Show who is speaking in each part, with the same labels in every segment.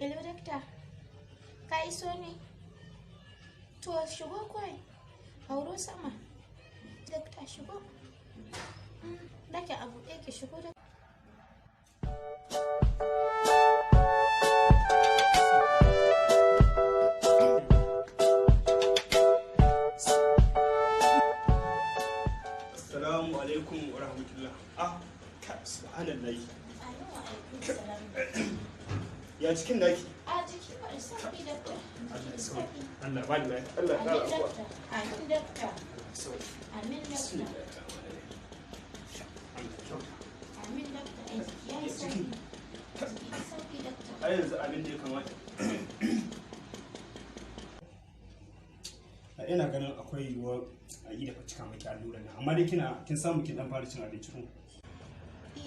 Speaker 1: Hello dakta, ka iso ne? To shigo kawai, hauro sama. Dakta shigo. Dake abu ɗaya ke shigo da.
Speaker 2: Assalamu alaikum wa rahmatullah. Subhanallah. Ya cikin daki?
Speaker 1: Jiki ba sauki dakta.
Speaker 2: Allah ba da Allah ya ƙara kuwa.
Speaker 1: Amin dakta. Amin dakta. Amin dakta. Ya yi sauki. Sauki dakta.
Speaker 2: A yanzu abin da ya kamata. Ina ganin akwai yiwuwar a yi da cika maki alluran nan, amma dai kin samu kin dan fara cin abinci ko?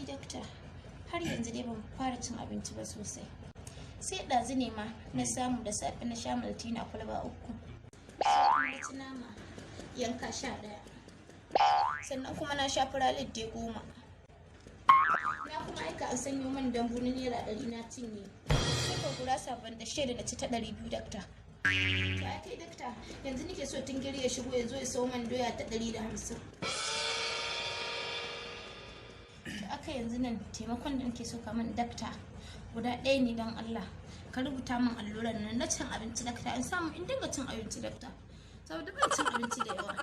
Speaker 1: Dakta, har yanzu dai ban fara cin abinci ba sosai. Sai ɗazu ne ma na samu da safe na sha maltina kwalba 3. Na ci nama yanka 11. Sannan kuma na sha furalit dai 10. Na kuma aika an sanyo man dambu na naira 100 na cinye. Sai ka gurasa ban da shaida na ci ta 200 dakta. Ta kai dakta, yanzu nake so tingiri ya shigo ya zo ya sau man doya ta 150. Aka yanzu nan taimakon da nake so ka min dakta guda ɗaya ne don Allah ka rubuta min alluran nan na cin abinci dakta in samu in dinga cin abinci dakta saboda ban cin abinci da yawa.